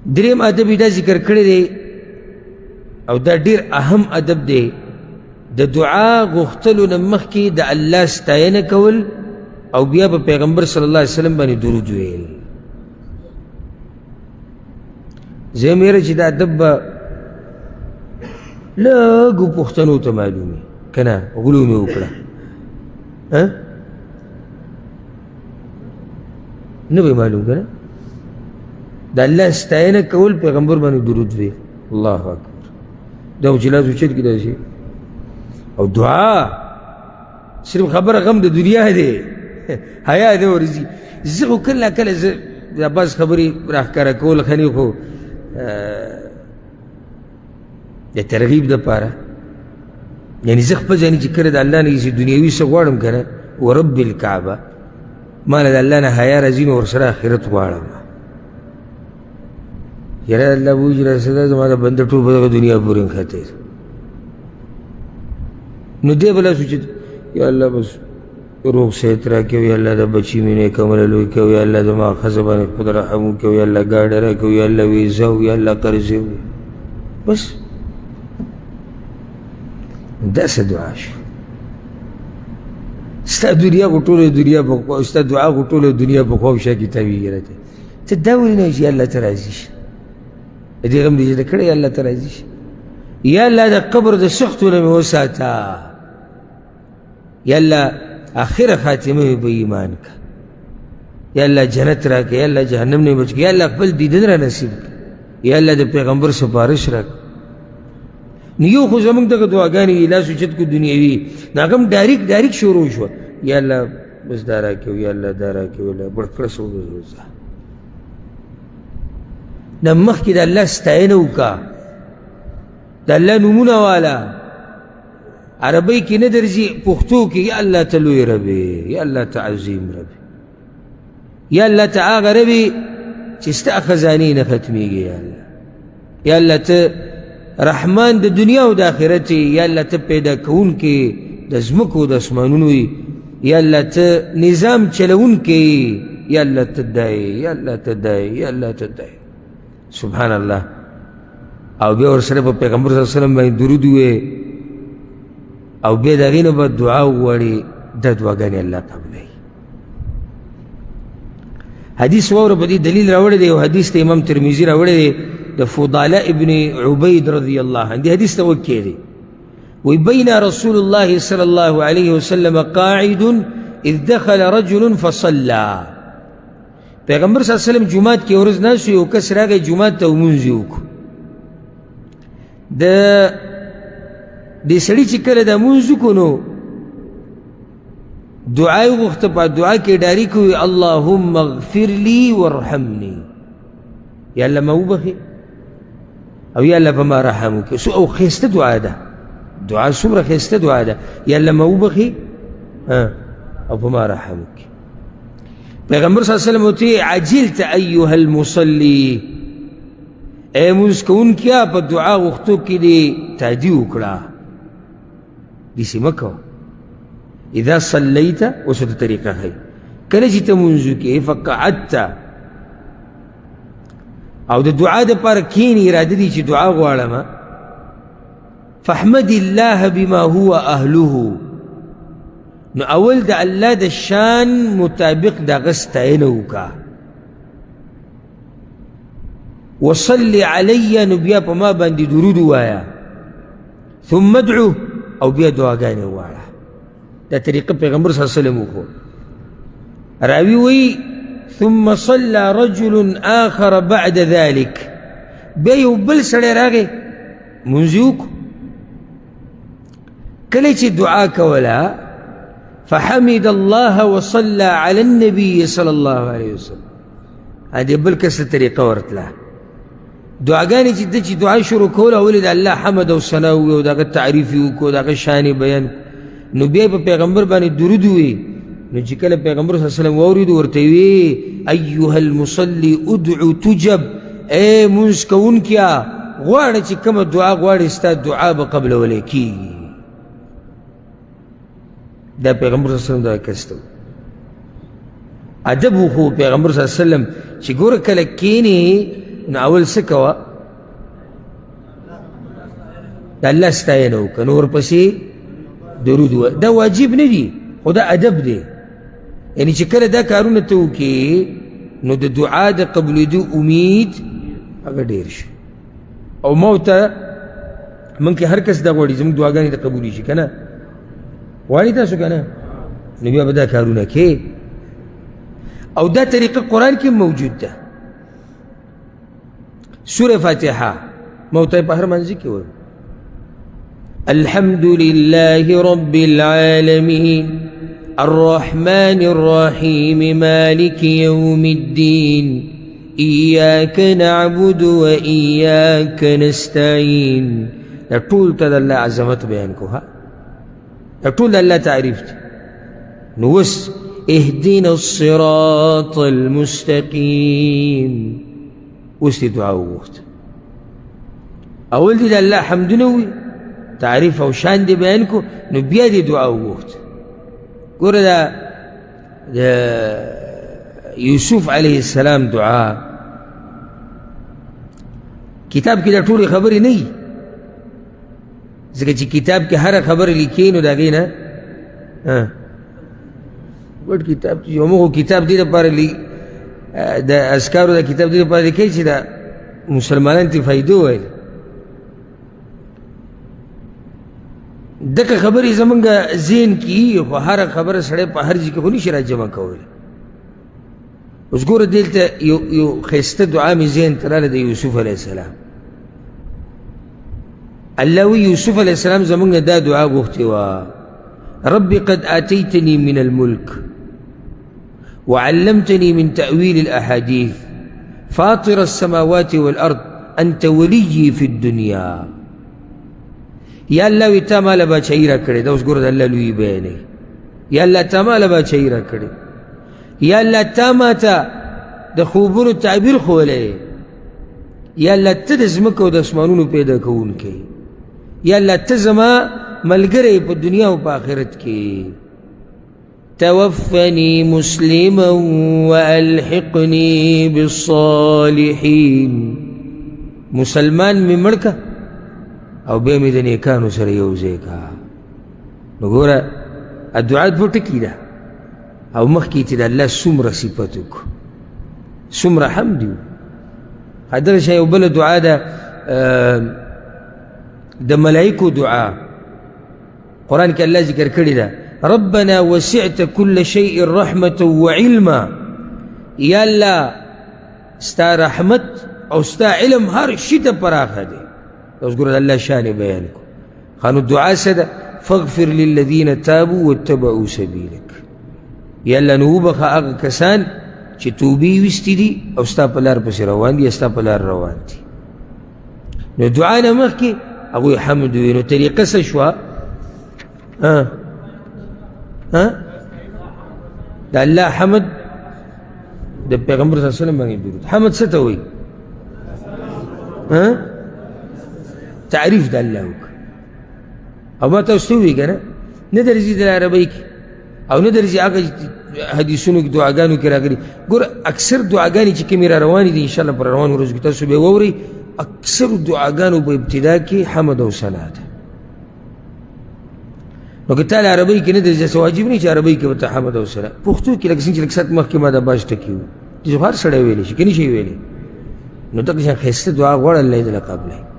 دریم ادب دا ذکر کړی دی او دا ډیر اهم ادب دی د دعا غوښتلو نه مخکې د الله ستاینه کول او بیا په پیغمبر صلی الله علیه وسلم باندې درود ویل. زه مېره چې دا ادب به لږو پښتنو ته معلوم وي که نه غلو مې وکړه نه به معلوم که نه د الله ستاینه کول پیغمبر باندې درود ویل. الله اکبر دا خو چې لاس اوچت کړي داسې او دعا صرف خبره غم د دنیا دی حیا نه ورځي. زه خو کله کله زه دا بعض خبرې راښکاره کول ښه نه خو د ترغیب دپاره یعنې زه خپل ځاني چې کله د الله نه چې دنیوي څه غواړم که نه ورب الکعبه ما له د الله نه حیا راځي نو ورسره آخرت غواړم. یاره الله وایي چې راسه زما د بنده ټول په دغه دنیا پورې نښتی نو دی به لاس اوچت یا الله بس روغ صحت راکړي او یا الله د بچي مې نیکمله لوی کړي او یا الله زما ښځه باندې خپل رحم وکړي او یا الله ګاډه راکړي او یا الله ویزه او یا الله قرضې بس داسې دعا شو. ستا دنیا خو ټوله دنیا په ستا دعا خو ټوله دنیا په خوا او شا کې تاویږي راته ته دا ولې نه چې یا الله ته راضي شه د دې غم دې چې ته کړی یا الله ته راضي شه یا الله د قبر د سختو نه مې وساته یا الله آخره خاتمه مې په ایمان که یا الله جنت راکړه یا الله جهنم نه بچ کړه یا الله خپل دیدن را نصیب کړه یا الله د پیغمبر سفارش راکړه. نو یو خو زمونږ دغه دعاګانې لاس اوچت کو دنیوي نو هغه هم ډایرکټ شروع شوه یا الله بس دا راکړه یا الله دا راکړه یا الله بړکړه سوزه نه مخکې د الله ستاینه وکړه د الله نومونه والا عربی کې نه درځي پښتو کې یا الله ته لوی ربې یا الله ته عظیم ربې یا الله ته هغه ربې چې ستا خزانې نه ختمېږي یا الله یا الله ته رحمان د دنیا او د آخرت یا الله ته پیدا کوونکې د ځمکو د اسمانونو یا الله ته نظام چلوونکې یا الله ته دای یا الله ته دای یا الله ته دای سبحان الله. او بیا ورسره په پیغمبر صلی الله علیه وسلم باندې درود ووایې او بیا د هغې نه به دعا وغواړې دا دعاګانې الله قبلوي. حدیث واوره په دې دلیل راوړی دی یو حدیث ته امام ترمذي راوړی دی د فضاله ابن عبید رضی الله عنه دې حدیث ته وکې دی وی بین رسول الله صلی الله علیه وسلم قاعد اذ دخل رجل فصلى پیغمبر صلی الله علیه وسلم جومات کې ورځ ناست یو کس راغی جومات ته لمونځ یې وکړو دې سړي چې کله دا لمونځ وکړو نو دعا یې وغوښته په دعا کې ډایرکټ وویل اللهم اغفر لي وارحمني یا الله ما وبخې او یا الله په ما رحم وکړي او ښایسته دعا ده دعا څومره ښایسته دعا ده یا الله ما وبخې او په ما رحم وکړي. پیغمبر صلی الله علیه وسلم ورته عجلت ایها المصلي اے لمونځ کوونکیا په دعا غوښتو کې دې تعدي وکړه داسې مه کوه اذا صلیت اوس ورته طریقه ښایي کله چې ته لمونځ وکړې فقعدت او د دعا دپاره کښېنې اراده دي چې دعا غواړم فاحمد الله بما هو اهله نو اول د الله د شان مطابق د هغه ستاینه وکړه وصل علی نو بیا په ما باندې درود ووایه ثم ادعو او بیا دعاګانې وواړه دا طریقه پیغمبر صلی الله علیه وسلم وکړو. راوي وایي ثم صلى رجل آخر بعد ذلك بیا یو بل سړی راغی لمونځ یې وکړو کله چې دعا کوله فحمد الله وصلى على النبي صلى الله عليه وسلم هذه بل کس طریقه ورتله دعاګانې چې ده چې دعا شروع کوله ولې د الله حمد او ثنا ووایي او د هغه تعریف یې وکړو د هغه شان یې بیان نو بیا یې په پیغمبر باندې درود ووایي نو چې کله پیغمبر صلی الله علیه وسلم واورېدو ورته یې ویې ایها المصلي ادعو تجب ای لمونځ کوونکیه غواړه چې کومه دعا غواړې ستا دعا به قبلولی کېږي. دا پیغمبر صلی الله علیه وسلم دا کس ته ادب وخو پیغمبر صلی الله علیه وسلم چې ګوره کله کښېنې نو اول څه کوه د الله ستاینه وکړه نو ورپسې درود ووایه دا واجب نه دي خو دا ادب دی یعنی چې کله دا کارونه ته وکړې نو د دعا د قبولېدو امید هغه ډېر شي او ما ورته موږ کې هر کس دا غواړي زموږ دعاګانې د قبولې شي که نه غواړي تاسو که نه نو بیا به دا کارونه کې او دا طریقه قرآن کې موجود ده سورة فاتحة ما ورته په هر منځ کې وایو الحمد لله رب العالمين الرحمن الرحيم مالك يوم الدين إياك نعبد وإياك نستعين دا ټول ته د الله عظمت بیان کو ها دا ټول د الله تعریف دی نو اوس اهدنا الصراط المستقيم اوس دې دعا وغوښته اول دې د الله حمدونه وي تعریف او شان دې بیان کو نو بیا دې دعا وغوښته ګوره دا د یوسف علیه السلام دعا کتاب کې دا ټولې خبرې نه وي ځکه چې کتاب کې هره خبره لیکي نو د هغې نه ګډ کتاب چې زموږ کتاب دې دپاره د اذکارو دا کتاب دې دپاره لیکي چې دا مسلمانانو ته فایده ووایي دغه خبرې زمونږ ذهن کې خو هره خبره سړی په هر ځای کې خو نشي را جمع کولی اوس ګوره دلته یو ښایسته دعا مې ذهن ته راغله د یوسف علیه السلام الله وی یوسف علیه السلام زمونږ دا دعا غوښتې وه رب قد آتيتني من الملك وعلمتني من تأويل الأحاديث فاطر السماوات والأرض أنت ولي في الدنيا یا الله وی تا ماله باچایي را کړې دا اوس ګوره د الله لوی بیانوي یا الله تا ماله باچایي را کړې یا الله تا ماته د خوبونو تعبیر ښوولی یا الله ته د ځمکو او د اسمانونو پیدا کوونکی یا الله ته زما ملګری په دنیا او په آخرت کې توفني مسلما والحقني بالصالحين مسلمان مې مړ که او بیا مې د نیکانو سره یو ځای که نو ګوره دعا دوه ټکي ده او مخکې چې د الله څومره صفت وکړو څومره حمد وي دغه شی یو بله دعا ده د ملایکو دعا قرآن کې الله ذکر کړې ده ربنا وسعت كل شيء رحمة وعلما یا الله ستا رحمت او ستا علم هر شي ته پراخه دی اوس ګوره د الله شان بیان کو خانو دعا څه ده فاغفر للذین تابوا واتبعوا سبیلک یا الله نو وبخه هغه کسان چې توبې ویستې دي او ستا په لار پسې روان دي یا ستا په لار روان دي نو دعا نه مخکې هغوی حمد وي نو طریقه څه شوه د الله حمد د پیغمبر صلی الله علیه وسلم باندې درود حمد څه ته وایي تعریف د الله وکړه او ما تاسو ته ووایي که نه نه درځي د عربۍ کې او نه درځي هغه حدیثونو کې دعاګانو کې راغلي ګوره اکثر دعاګانې چې کومې را روانې دي انشاءالله په روانو ورځو کې تاسو به یې واورئ اکثر دعاګانو په ابتدا کې حمد او ثنا ده نو که تا له عربۍ کې نه درځي څه واجب نه چې عربۍ کې ورته حمد او ثنا پښتو کې لکه څنګه چې لږ ساعت مخکې ما دا باز ټکي وو چې هر سړی ویلی شي که نه شي ویلی نو دغه شان ښایسته دعا غواړه الله یې دله قبلوي